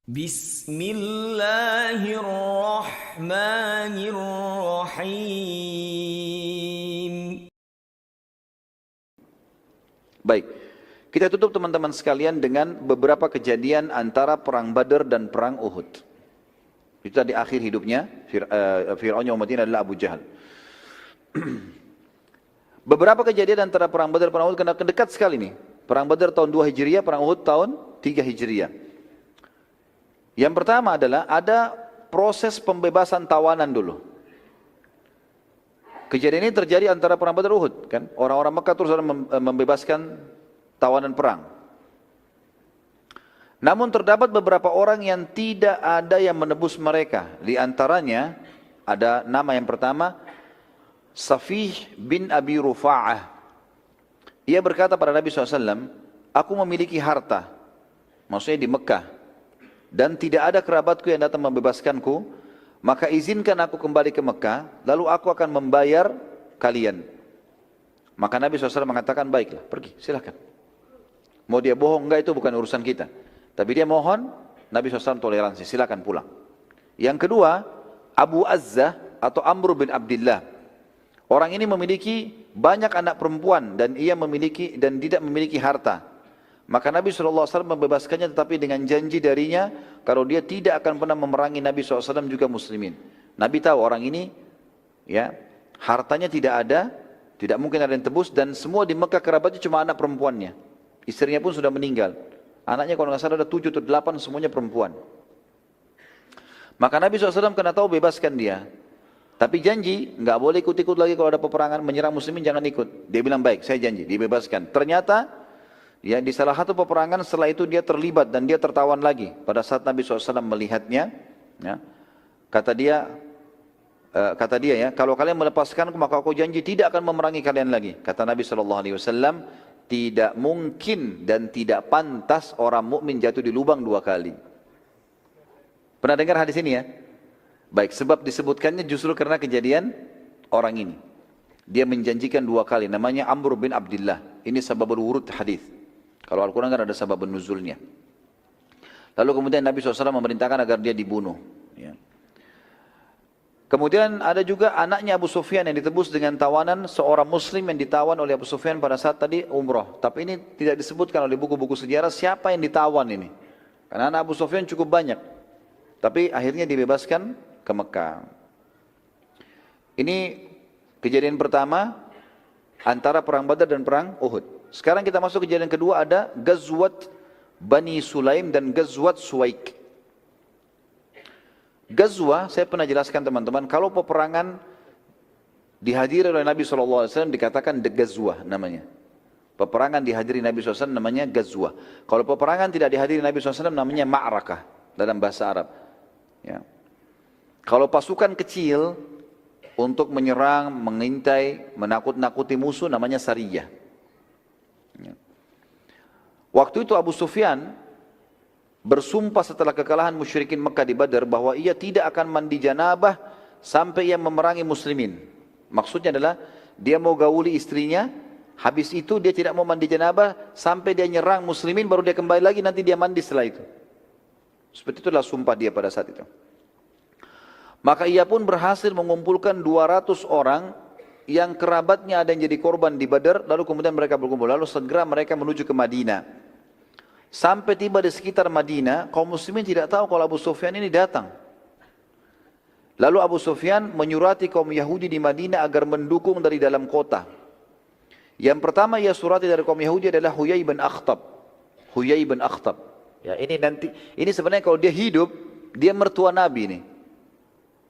Bismillahirrahmanirrahim. Baik, kita tutup teman-teman sekalian dengan beberapa kejadian antara perang Badar dan perang Uhud. Itu tadi akhir hidupnya Fir'aun yang umatnya adalah Abu Jahal. Beberapa kejadian antara perang Badar dan perang Uhud kena dekat sekali nih. Perang Badar tahun 2 Hijriah, perang Uhud tahun 3 Hijriah. Yang pertama adalah ada proses pembebasan tawanan dulu. Kejadian ini terjadi antara perang Badar dan Uhud, kan? Orang-orang Mekah terus membebaskan tawanan perang. Namun terdapat beberapa orang yang tidak ada yang menebus mereka. Di antaranya ada nama yang pertama Safih bin Abi Rufa'ah. Ia berkata pada Nabi SAW, aku memiliki harta, maksudnya di Mekah, dan tidak ada kerabatku yang datang membebaskanku, maka izinkan aku kembali ke Mekah, lalu aku akan membayar kalian. Maka Nabi SAW mengatakan, baiklah, pergi, silakan. Mau dia bohong enggak itu bukan urusan kita. Tapi dia mohon, Nabi SAW toleransi, silakan pulang. Yang kedua, Abu Azzah atau Amr bin Abdullah. Orang ini memiliki banyak anak perempuan dan ia memiliki dan tidak memiliki harta. Maka Nabi SAW membebaskannya tetapi dengan janji darinya kalau dia tidak akan pernah memerangi Nabi SAW juga muslimin. Nabi tahu orang ini ya hartanya tidak ada, tidak mungkin ada yang tebus, dan semua di Mekah kerabatnya cuma anak perempuannya. Istrinya pun sudah meninggal. Anaknya kalau nggak salah ada 7 atau 8 semuanya perempuan. Maka Nabi SAW kena tahu bebaskan dia. Tapi janji nggak boleh ikut-ikut lagi kalau ada peperangan menyerang muslimin, jangan ikut. Dia bilang baik, saya janji, dibebaskan. Ternyata ya di salah satu peperangan setelah itu dia terlibat dan dia tertawan lagi. Pada saat Nabi SAW melihatnya, ya, kata dia ya, kalau kalian melepaskanku maka aku janji tidak akan memerangi kalian lagi. Kata Nabi SAW, tidak mungkin dan tidak pantas orang mukmin jatuh di lubang 2 kali. Pernah dengar hadis ini ya? Baik, sebab disebutkannya justru karena kejadian orang ini. Dia menjanjikan 2 kali, namanya Amr bin Abdullah. Ini sababul wurud hadis. Kalau Al-Quran kan ada sabab nuzulnya. Lalu kemudian Nabi SAW memerintahkan agar dia dibunuh. Ya. Kemudian ada juga anaknya Abu Sufyan yang ditebus dengan tawanan seorang muslim yang ditawan oleh Abu Sufyan pada saat tadi umrah. Tapi ini tidak disebutkan oleh buku-buku sejarah siapa yang ditawan ini. Karena anak Abu Sufyan cukup banyak. Tapi akhirnya dibebaskan ke Mekah. Ini kejadian pertama antara perang Badar dan perang Uhud. Sekarang kita masuk kejadian kedua, ada Ghazwat Bani Sulaim dan Ghazwat Suwaik. Ghazwah, saya pernah jelaskan teman-teman, kalau peperangan dihadiri oleh Nabi SAW dikatakan Ghazwah namanya. Peperangan dihadiri Nabi SAW namanya Ghazwah. Kalau peperangan tidak dihadiri Nabi SAW namanya Ma'rakah dalam bahasa Arab. Ya. Kalau pasukan kecil untuk menyerang, mengintai, menakut-nakuti musuh namanya Sariyah. Ya. Waktu itu Abu Sufyan bersumpah setelah kekalahan musyrikin Mekah di Badar bahwa ia tidak akan mandi janabah sampai ia memerangi muslimin. Maksudnya adalah dia mau gauli istrinya, habis itu dia tidak mau mandi janabah sampai dia nyerang muslimin, baru dia kembali lagi, nanti dia mandi setelah itu. Seperti itulah sumpah dia pada saat itu. Maka ia pun berhasil mengumpulkan 200 orang yang kerabatnya ada yang jadi korban di Badar, lalu kemudian mereka berkumpul, lalu segera mereka menuju ke Madinah. Sampai tiba di sekitar Madinah, kaum muslimin tidak tahu kalau Abu Sufyan ini datang. Lalu Abu Sufyan menyurati kaum Yahudi di Madinah agar mendukung dari dalam kota. Yang pertama ia surati dari kaum Yahudi adalah Huyai bin Akhtab. Huyai bin Akhtab. Ya, ini sebenarnya kalau dia hidup, dia mertua Nabi ini.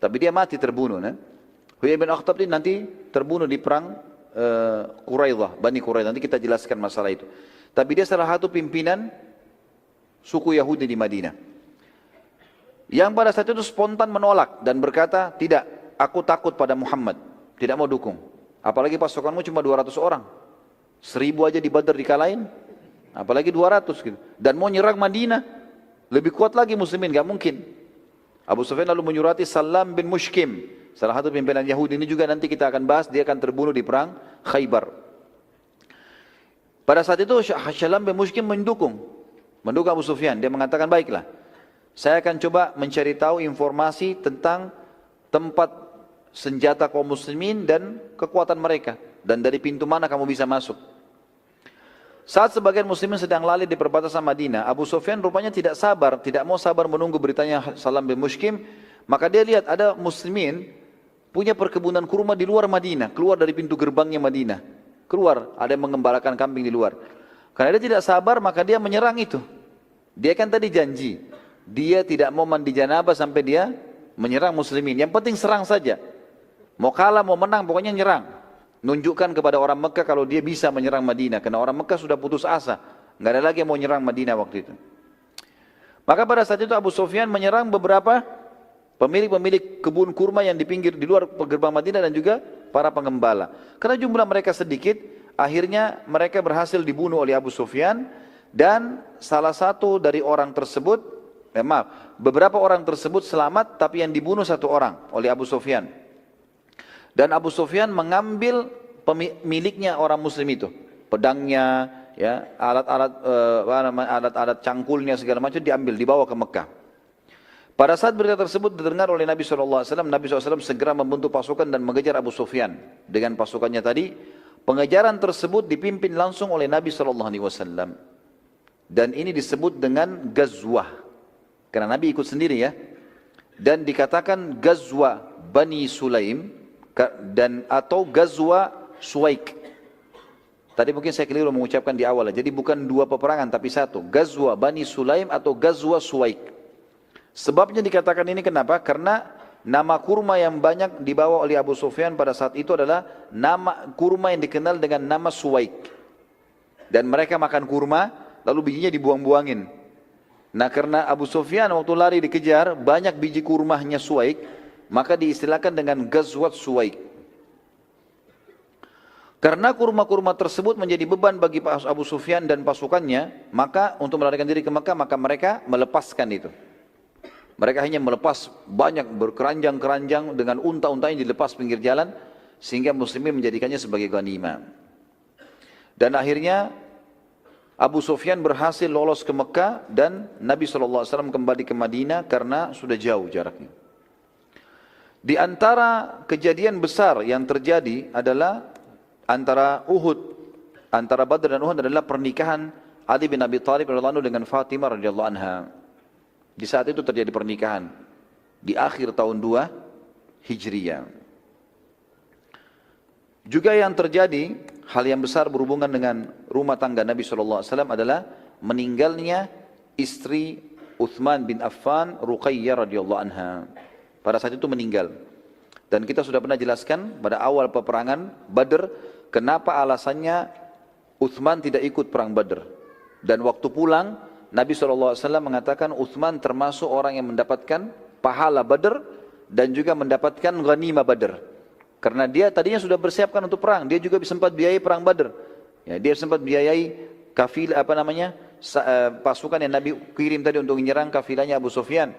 Tapi dia mati terbunuh. Huyai bin Akhtab ini nanti terbunuh di perang Quraidah, Bani Quraidah. Nanti kita jelaskan masalah itu. Tapi dia salah satu pimpinan suku Yahudi di Madinah. Yang pada saat itu spontan menolak dan berkata, tidak, aku takut pada Muhammad, tidak mau dukung. Apalagi pasukanmu cuma 200 orang. 1000 aja di Badar dikalahin, apalagi 200 gitu. Dan mau nyerang Madinah, lebih kuat lagi muslimin, gak mungkin. Abu Sufyan lalu menyurati Salam bin Mushkim, salah satu pimpinan Yahudi, ini juga nanti kita akan bahas, dia akan terbunuh di perang Khaybar. Pada saat itu Salam bin Mushkim mendukung Abu Sufyan. Dia mengatakan, baiklah, Saya akan coba mencari tahu informasi tentang tempat senjata kaum muslimin dan kekuatan mereka. Dan dari pintu mana kamu bisa masuk. Saat sebagian muslimin sedang lalai di perbatasan Madinah, Abu Sufyan rupanya tidak sabar, tidak mau sabar menunggu beritanya Salam bin Mushkim. Maka dia lihat ada muslimin punya perkebunan kurma di luar Madinah, keluar dari pintu gerbangnya Madinah. Keluar, ada yang mengembalakan kambing di luar. Karena dia tidak sabar, maka dia menyerang itu. Dia kan tadi janji, dia tidak mau mandi janabah sampai dia menyerang muslimin. Yang penting serang saja. Mau kalah, mau menang, pokoknya nyerang. Nunjukkan kepada orang Mekah kalau dia bisa menyerang Madinah. Karena orang Mekah sudah putus asa. Nggak ada lagi yang mau nyerang Madinah waktu itu. Maka pada saat itu Abu Sufyan menyerang beberapa pemilik-pemilik kebun kurma yang di pinggir di luar gerbang Madinah dan juga para pengembala. Karena jumlah mereka sedikit, akhirnya mereka berhasil dibunuh oleh Abu Sufyan. Dan salah satu dari orang tersebut, beberapa orang tersebut selamat, tapi yang dibunuh satu orang oleh Abu Sufyan. Dan Abu Sufyan mengambil miliknya orang muslim itu, pedangnya, ya, alat-alat cangkulnya segala macam diambil, dibawa ke Mekah. Pada saat berita tersebut didengar oleh Nabi SAW, Nabi SAW segera membentuk pasukan dan mengejar Abu Sufyan dengan pasukannya tadi. Pengejaran tersebut dipimpin langsung oleh Nabi SAW. Dan ini disebut dengan Ghazwah, karena Nabi ikut sendiri ya. Dan dikatakan Ghazwah Bani Sulaim dan atau Ghazwa Suwaik. Tadi mungkin saya keliru mengucapkan di awal. Jadi bukan dua peperangan tapi satu. Ghazwa Bani Sulaim atau Ghazwa Suwaik. Sebabnya dikatakan ini kenapa? Karena nama kurma yang banyak dibawa oleh Abu Sufyan pada saat itu adalah nama kurma yang dikenal dengan nama Suwaik. Dan mereka makan kurma lalu bijinya dibuang-buangin. Nah karena Abu Sufyan waktu lari dikejar banyak biji kurmanya Suwaik, maka diistilahkan dengan Ghazwat Suwaik. Karena kurma-kurma tersebut menjadi beban bagi Abu Sufyan dan pasukannya, maka untuk melarikan diri ke Mekah, maka mereka melepaskan itu. Mereka hanya melepas banyak berkeranjang-keranjang dengan unta-untanya dilepas pinggir jalan, sehingga muslimin menjadikannya sebagai ghanimah. Dan akhirnya Abu Sufyan berhasil lolos ke Mekah dan Nabi SAW kembali ke Madinah karena sudah jauh jaraknya. Di antara kejadian besar yang terjadi adalah antara Badr dan Uhud adalah pernikahan Ali bin Abi Thalib radhiyallahu anhu dengan Fatimah radhiyallahu anha. Di saat itu terjadi pernikahan di akhir tahun 2 Hijriah. Juga yang terjadi hal yang besar berhubungan dengan rumah tangga Nabi SAW adalah meninggalnya istri Uthman bin Affan, Ruqayyah radhiyallahu anha. Pada saat itu meninggal. Dan kita sudah pernah jelaskan pada awal peperangan Badr, kenapa alasannya Uthman tidak ikut perang Badr. Dan waktu pulang, Nabi SAW mengatakan Uthman termasuk orang yang mendapatkan pahala Badr dan juga mendapatkan ghanimah Badr. Karena dia tadinya sudah bersiapkan untuk perang, dia juga sempat biayai perang Badr. Ya, dia sempat biayai pasukan yang Nabi kirim tadi untuk menyerang kafilahnya Abu Sufyan.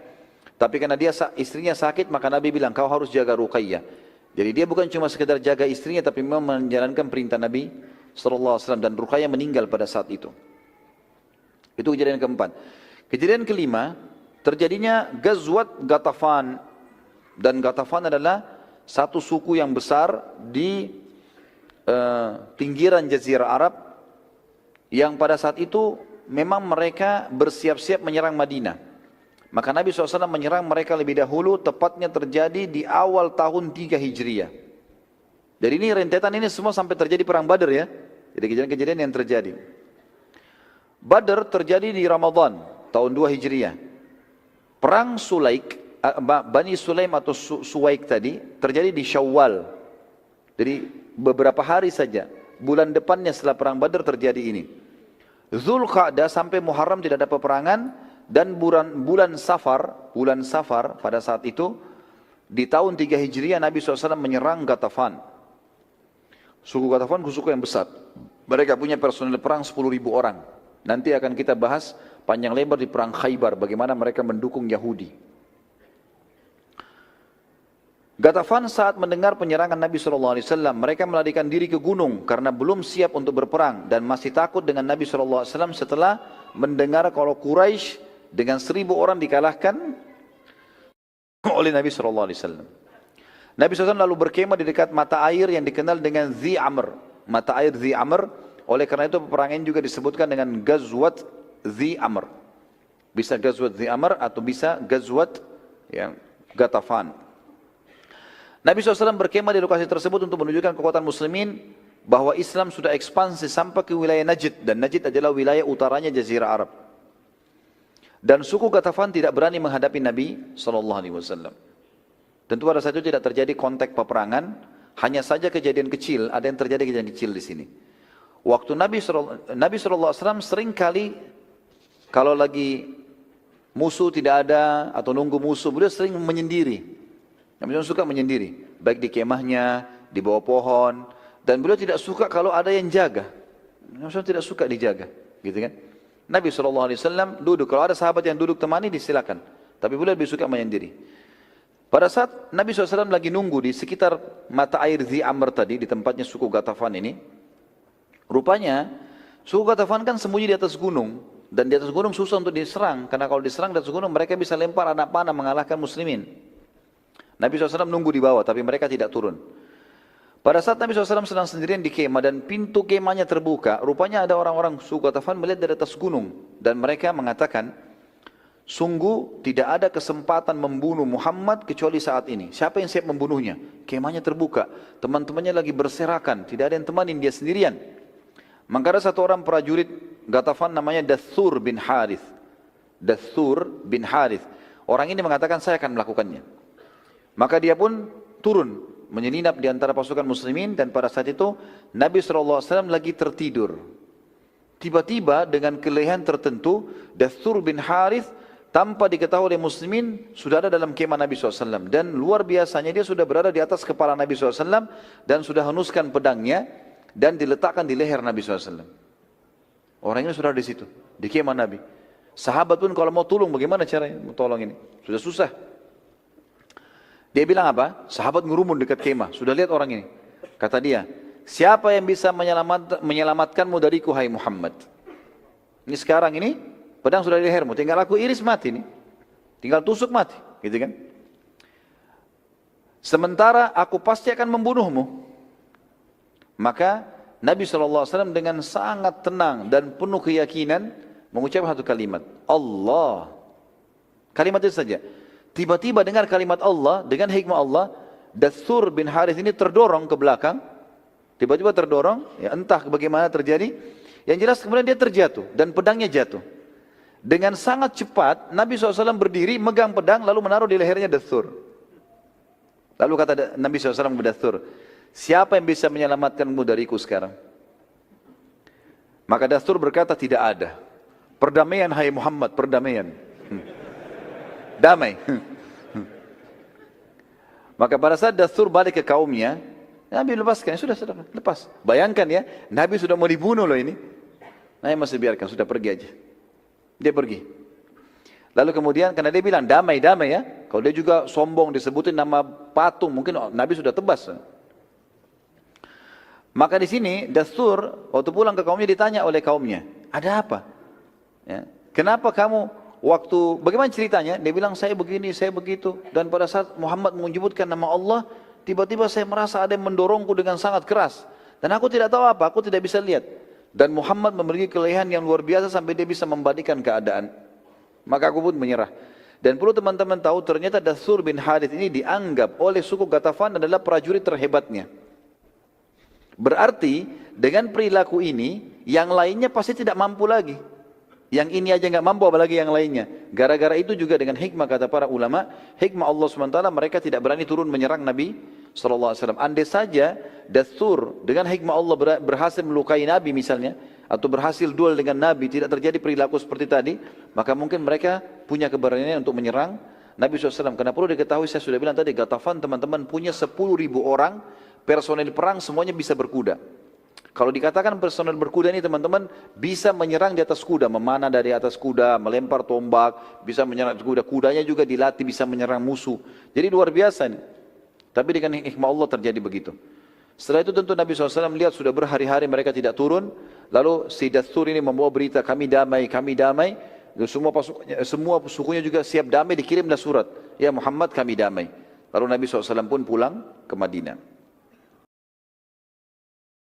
Tapi karena istrinya sakit, maka Nabi bilang, kau harus jaga Ruqayyah. Jadi dia bukan cuma sekedar jaga istrinya, tapi memang menjalankan perintah Nabi SAW. Dan Ruqayyah meninggal pada saat itu. Itu kejadian keempat. Kejadian kelima, terjadinya Ghazwat Ghatafan. Dan Ghatafan adalah satu suku yang besar di pinggiran Jazirah Arab. Yang pada saat itu memang mereka bersiap-siap menyerang Madinah. Maka Nabi SAW menyerang mereka lebih dahulu, tepatnya terjadi di awal tahun 3 Hijriah. Jadi ini rentetan ini semua sampai terjadi perang Badr ya. Jadi kejadian-kejadian yang terjadi. Badr terjadi di Ramadan, tahun 2 Hijriah. Perang Sulaik, Bani Sulaim atau Suwaik tadi, terjadi di Syawal. Jadi beberapa hari saja, bulan depannya setelah perang Badr terjadi ini. Zulqa'dah sampai Muharram tidak ada peperangan. Dan bulan Safar pada saat itu, di tahun 3 Hijriah Nabi SAW menyerang Ghatafan. Suku Ghatafan suku yang besar. Mereka punya personel perang 10.000 orang. Nanti akan kita bahas panjang lebar di perang Khaybar, bagaimana mereka mendukung Yahudi. Ghatafan saat mendengar penyerangan Nabi SAW, mereka melarikan diri ke gunung karena belum siap untuk berperang dan masih takut dengan Nabi SAW setelah mendengar kalau Quraisy dengan 1.000 orang dikalahkan oleh Nabi SAW. Nabi SAW lalu berkemah di dekat mata air yang dikenal dengan Dhi Amr. Mata air Dhi Amr, oleh karena itu peperangan juga disebutkan dengan Ghazwat Dhi Amr. Bisa Ghazwat Dhi Amr atau bisa Ghazwat Ghatafan. Nabi SAW berkemah di lokasi tersebut untuk menunjukkan kekuatan muslimin bahwa Islam sudah ekspansi sampai ke wilayah Najd, dan Najd adalah wilayah utaranya Jazirah Arab. Dan suku Ghatafan tidak berani menghadapi Nabi SAW. Tentu pada saat itu tidak terjadi kontak peperangan, hanya saja kejadian kecil, ada yang terjadi kejadian kecil di sini. Waktu Nabi SAW sering kali kalau lagi musuh tidak ada atau nunggu musuh, beliau sering menyendiri. Nabi SAW suka menyendiri, baik di kemahnya, di bawah pohon, dan beliau tidak suka kalau ada yang jaga. Nabi SAW tidak suka dijaga, gitu kan? Nabi SAW duduk, kalau ada sahabat yang duduk temani disilakan, tapi beliau lebih suka menyendiri. Pada saat Nabi SAW lagi nunggu di sekitar mata air Dhi Amr tadi, di tempatnya suku Ghatafan ini, rupanya suku Ghatafan kan sembunyi di atas gunung, dan di atas gunung susah untuk diserang, karena kalau diserang di atas gunung mereka bisa lempar anak panah mengalahkan muslimin. Nabi SAW nunggu di bawah, tapi mereka tidak turun. Pada saat Nabi SAW sedang sendirian di kemah dan pintu kemahnya terbuka, rupanya ada orang-orang suku Ghatafan melihat dari atas gunung, dan mereka mengatakan, sungguh tidak ada kesempatan membunuh Muhammad kecuali saat ini. Siapa yang siap membunuhnya? Kemahnya terbuka, teman-temannya lagi berserakan, tidak ada yang temanin, dia sendirian. Maka ada satu orang prajurit Ghatafan namanya Dathur bin Harith. Dathur bin Harith. Orang ini mengatakan saya akan melakukannya. Maka dia pun turun menyelinap di antara pasukan muslimin, dan pada saat itu Nabi SAW lagi tertidur. Tiba-tiba dengan kelelahan tertentu, Dathur bin Harith tanpa diketahui oleh muslimin sudah ada dalam kemah Nabi SAW, dan luar biasanya dia sudah berada di atas kepala Nabi SAW dan sudah henuskan pedangnya dan diletakkan di leher Nabi SAW. Orang ini sudah di situ, di kemah Nabi. Sahabat pun kalau mau tolong, bagaimana caranya mau tolong ini? Sudah susah. Dia bilang apa? Sahabat ngurumun dekat kemah, sudah lihat orang ini. Kata dia, siapa yang bisa menyelamatkanmu dariku, hai Muhammad? Ini sekarang ini, pedang sudah di lehermu, tinggal aku iris mati nih. Tinggal tusuk mati, gitu kan? Sementara aku pasti akan membunuhmu. Maka Nabi SAW dengan sangat tenang dan penuh keyakinan mengucapkan satu kalimat, Allah. Kalimat itu saja. Tiba-tiba dengar kalimat Allah, dengan hikmah Allah, Dathur bin Harith ini terdorong ke belakang. Tiba-tiba terdorong, ya entah bagaimana terjadi. Yang jelas kemudian dia terjatuh dan pedangnya jatuh. Dengan sangat cepat Nabi SAW berdiri, megang pedang lalu menaruh di lehernya Dathur. Lalu kata Nabi SAW kepada Dathur, siapa yang bisa menyelamatkanmu dariku sekarang? Maka Dathur berkata, tidak ada. Perdamaian hai Muhammad, perdamaian. Damai. Maka pada saat Dathur balik ke kaumnya, Nabi lepaskan, sudah lepas. Bayangkan ya, Nabi sudah mau dibunuh loh ini. Nabi masih biarkan, sudah pergi aja. Dia pergi. Lalu kemudian karena dia bilang damai ya. Kalau dia juga sombong disebutin nama patung, mungkin Nabi sudah tebas. Maka di sini Dathur waktu pulang ke kaumnya ditanya oleh kaumnya, ada apa? Ya. Kenapa kamu bagaimana ceritanya? Dia bilang saya begini, saya begitu. Dan pada saat Muhammad menyebutkan nama Allah, tiba-tiba saya merasa ada yang mendorongku dengan sangat keras. Dan aku tidak tahu apa, aku tidak bisa lihat. Dan Muhammad memiliki kelebihan yang luar biasa sampai dia bisa membalikan keadaan. Maka aku pun menyerah. Dan perlu teman-teman tahu, ternyata Dathur bin Harith ini dianggap oleh suku Ghatafan adalah prajurit terhebatnya. Berarti dengan perilaku ini, yang lainnya pasti tidak mampu lagi. Yang ini aja nggak mampu, apalagi yang lainnya. Gara-gara itu juga dengan hikmah kata para ulama, hikmah Allah SWT, mereka tidak berani turun menyerang Nabi SAW. Andai saja Dathur dengan hikmah Allah berhasil melukai Nabi misalnya, atau berhasil duel dengan Nabi, tidak terjadi perilaku seperti tadi, maka mungkin mereka punya keberanian untuk menyerang Nabi SAW. Karena perlu diketahui, saya sudah bilang tadi, Ghatafan teman-teman punya 10.000 orang personel perang, semuanya bisa berkuda. Kalau dikatakan personel berkuda ini teman-teman bisa menyerang di atas kuda, memanah dari atas kuda, melempar tombak, bisa menyerang kuda. Kudanya juga dilatih bisa menyerang musuh. Jadi luar biasa nih. Tapi dengan hikmah Allah terjadi begitu. Setelah itu tentu Nabi SAW lihat sudah berhari-hari mereka tidak turun. Lalu si Dathur ini membawa berita, kami damai, kami damai. Semua sukunya juga siap damai, dikirimlah surat. Ya Muhammad, kami damai. Lalu Nabi SAW pun pulang ke Madinah.